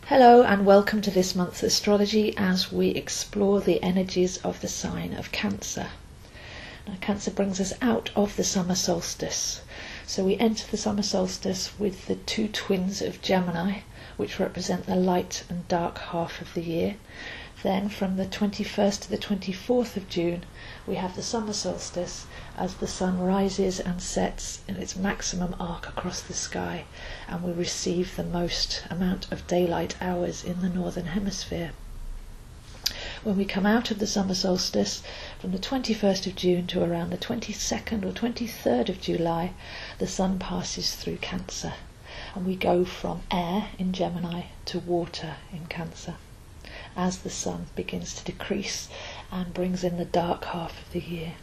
Hello and welcome to this month's astrology as we explore the energies of the sign of Cancer. Now, Cancer brings us out of the summer solstice. So we enter the summer solstice with the two twins of Gemini, which represent the light and dark half of the year. Then from the 21st to the 24th of June, we have the summer solstice as the sun rises and sets in its maximum arc across the sky, and we receive the most amount of daylight hours in the northern hemisphere. When we come out of the summer solstice, from the 21st of June to around the 22nd or 23rd of July, the sun passes through Cancer, and we go from air in Gemini to water in Cancer, as the sun begins to decrease and brings in the dark half of the year.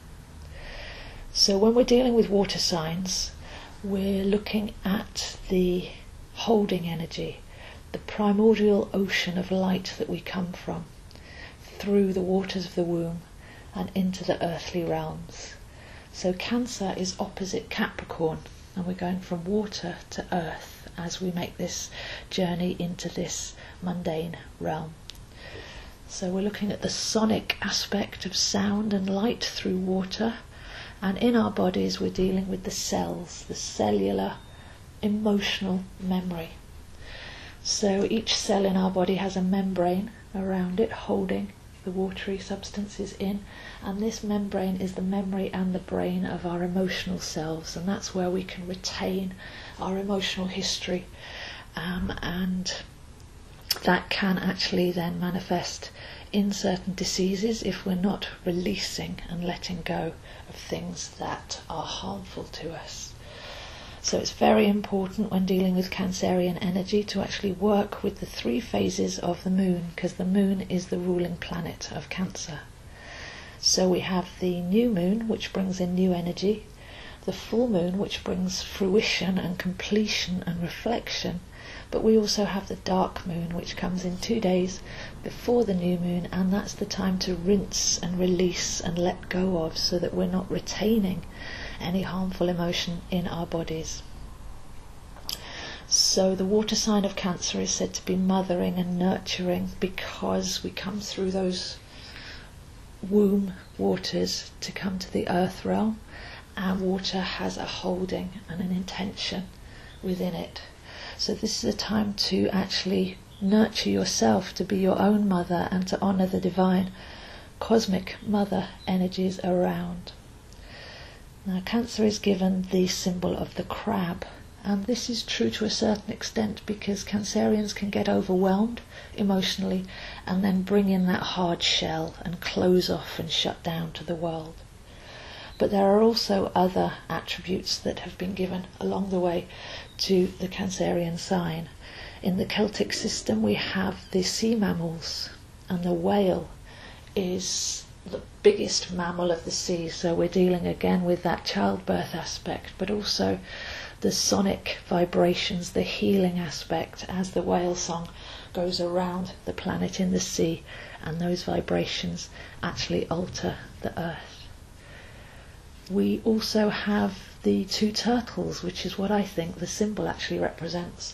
So when we're dealing with water signs, we're looking at the holding energy, the primordial ocean of light that we come from, through the waters of the womb and into the earthly realms. So Cancer is opposite Capricorn, and we're going from water to earth as we make this journey into this mundane realm. So we're looking at the sonic aspect of sound and light through water, and in our bodies we're dealing with the cells, the cellular emotional memory. So each cell in our body has a membrane around it holding the watery substances in, and this membrane is the memory and the brain of our emotional selves, and that's where we can retain our emotional history, and that can actually then manifest in certain diseases if we're not releasing and letting go of things that are harmful to us. So it's very important when dealing with Cancerian energy to actually work with the three phases of the moon, because the moon is the ruling planet of Cancer. So we have the new moon, which brings in new energy, the full moon, which brings fruition and completion and reflection, but we also have the dark moon, which comes in 2 days before the new moon, and that's the time to rinse and release and let go of, so that we're not retaining any harmful emotion in our bodies. So the water sign of Cancer is said to be mothering and nurturing, because we come through those womb waters to come to the earth realm, and water has a holding and an intention within it. So this is a time to actually nurture yourself, to be your own mother, and to honour the divine cosmic mother energies around. Now, Cancer is given the symbol of the crab, and this is true to a certain extent because Cancerians can get overwhelmed emotionally and then bring in that hard shell and close off and shut down to the world. But there are also other attributes that have been given along the way to the Cancerian sign. In the Celtic system we have the sea mammals, and the whale is the biggest mammal of the sea, so we're dealing again with that childbirth aspect, but also the sonic vibrations, the healing aspect, as the whale song goes around the planet in the sea, and those vibrations actually alter the earth. We also have the two turtles, which is what I think the symbol actually represents,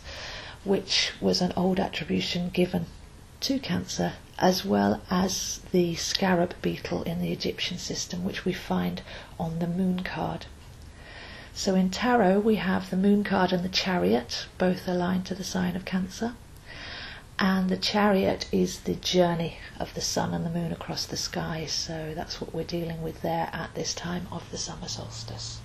which was an old attribution given to Cancer, as well as the scarab beetle in the Egyptian system, which we find on the moon card. So in tarot we have the moon card and the chariot, both aligned to the sign of Cancer, and the chariot is the journey of the sun and the moon across the sky, so that's what we're dealing with there at this time of the summer solstice.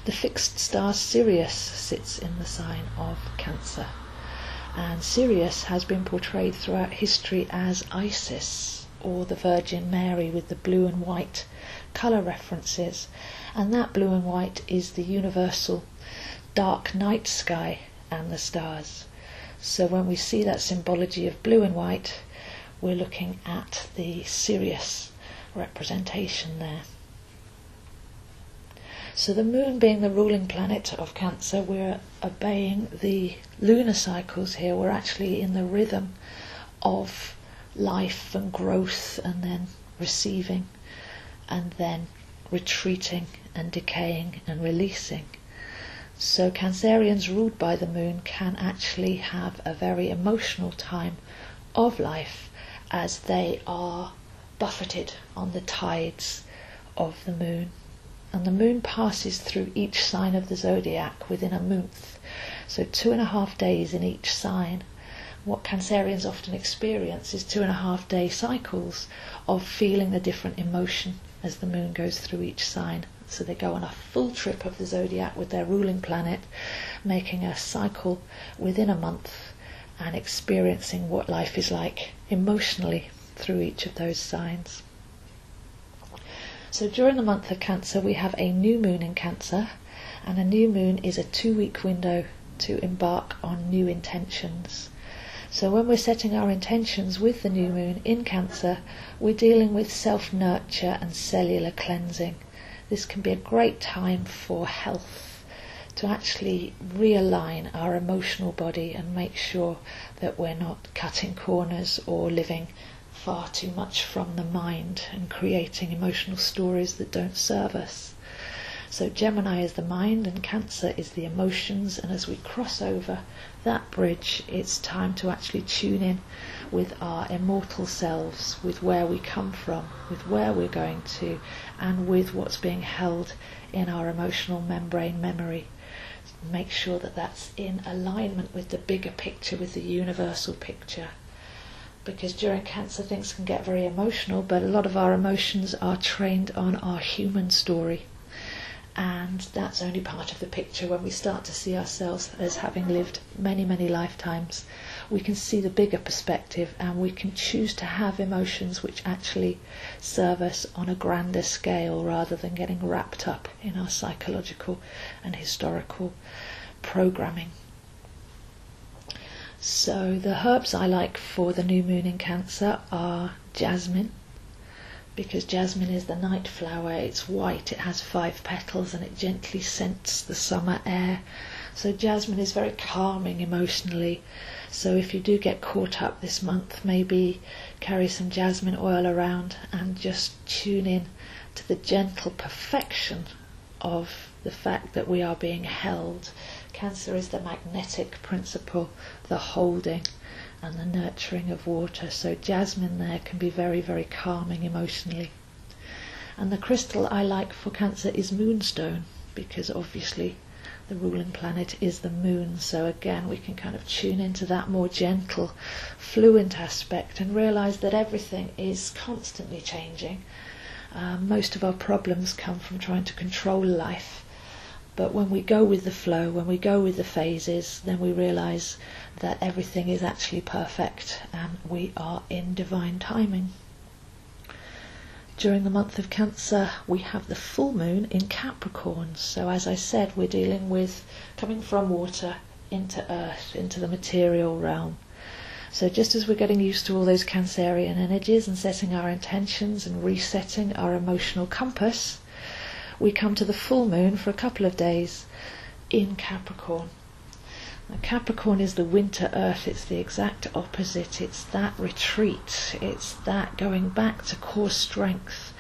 The fixed star Sirius sits in the sign of Cancer, and Sirius has been portrayed throughout history as Isis or the Virgin Mary, with the blue and white colour references, and that blue and white is the universal dark night sky and the stars. So when we see that symbology of blue and white, we're looking at the Sirius representation there. So the moon being the ruling planet of Cancer, we're obeying the lunar cycles here. We're actually in the rhythm of life and growth, and then receiving, and then retreating and decaying and releasing. So Cancerians ruled by the moon can actually have a very emotional time of life as they are buffeted on the tides of the moon. And the moon passes through each sign of the zodiac within a month, so 2.5 days in each sign. What Cancerians often experience is 2.5 day cycles of feeling the different emotion as the moon goes through each sign. So they go on a full trip of the zodiac with their ruling planet, making a cycle within a month and experiencing what life is like emotionally through each of those signs. So during the month of Cancer we have a new moon in Cancer, and a new moon is a 2-week window to embark on new intentions. So when we're setting our intentions with the new moon in Cancer, we're dealing with self-nurture and cellular cleansing. This can be a great time for health, to actually realign our emotional body and make sure that we're not cutting corners or living far too much from the mind and creating emotional stories that don't serve us. So Gemini is the mind and Cancer is the emotions, and as we cross over that bridge, it's time to actually tune in with our immortal selves, with where we come from, with where we're going to, and with what's being held in our emotional membrane memory. Make sure that that's in alignment with the bigger picture, with the universal picture. Because during Cancer things can get very emotional, but a lot of our emotions are trained on our human story. And that's only part of the picture. When we start to see ourselves as having lived many, many lifetimes, we can see the bigger perspective, and we can choose to have emotions which actually serve us on a grander scale, rather than getting wrapped up in our psychological and historical programming. So the herbs I like for the new moon in Cancer are jasmine, because jasmine is the night flower. It's white, it has 5 petals, and it gently scents the summer air. So jasmine is very calming emotionally. So if you do get caught up this month, maybe carry some jasmine oil around and just tune in to the gentle perfection of the fact that we are being held. Cancer is the magnetic principle, the holding and the nurturing of water. So jasmine there can be very, very calming emotionally. And the crystal I like for Cancer is moonstone, because obviously the ruling planet is the moon. So again, we can kind of tune into that more gentle, fluent aspect and realize that everything is constantly changing. Most of our problems come from trying to control life. But when we go with the flow, when we go with the phases, then we realize that everything is actually perfect and we are in divine timing. During the month of Cancer, we have the full moon in Capricorn. So as I said, we're dealing with coming from water into earth, into the material realm. So just as we're getting used to all those Cancerian energies and setting our intentions and resetting our emotional compass, we come to the full moon for a couple of days in Capricorn. Now, Capricorn is the winter earth. It's the exact opposite. It's that retreat. It's that going back to core strength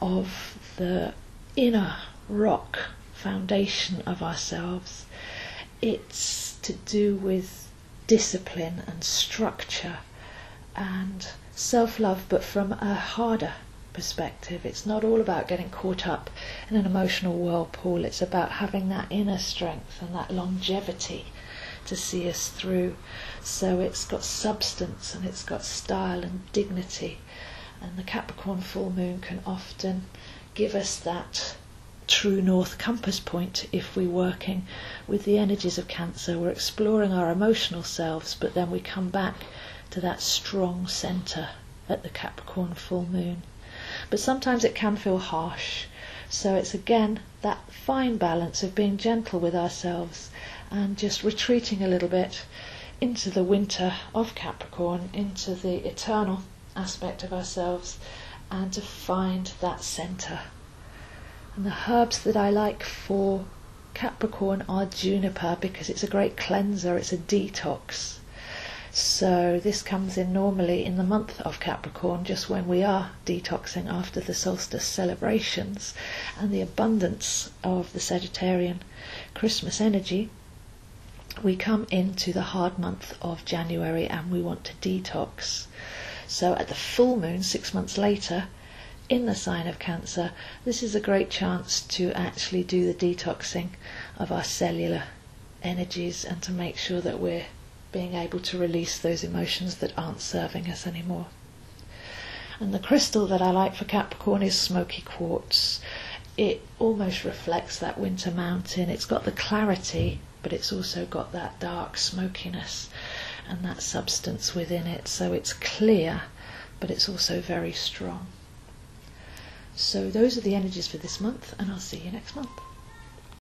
of the inner rock foundation of ourselves. It's to do with discipline and structure and self-love, but from a harder perspective. It's not all about getting caught up in an emotional whirlpool. It's about having that inner strength and that longevity to see us through. So it's got substance and it's got style and dignity. And the Capricorn full moon can often give us that true north compass point if we're working with the energies of Cancer. We're exploring our emotional selves, but then we come back to that strong centre at the Capricorn full moon. But sometimes it can feel harsh. So it's again that fine balance of being gentle with ourselves and just retreating a little bit into the winter of Capricorn, into the eternal aspect of ourselves, and to find that centre. And the herbs that I like for Capricorn are juniper, because it's a great cleanser, it's a detox. So this comes in normally in the month of Capricorn, just when we are detoxing after the solstice celebrations and the abundance of the Sagittarian Christmas energy. We come into the hard month of January and we want to detox. So at the full moon 6 months later in the sign of Cancer, this is a great chance to actually do the detoxing of our cellular energies and to make sure that we're being able to release those emotions that aren't serving us anymore. And the crystal that I like for Capricorn is smoky quartz. It almost reflects that winter mountain. It's got the clarity, but it's also got that dark smokiness and that substance within it. So it's clear, but it's also very strong. So those are the energies for this month, and I'll see you next month.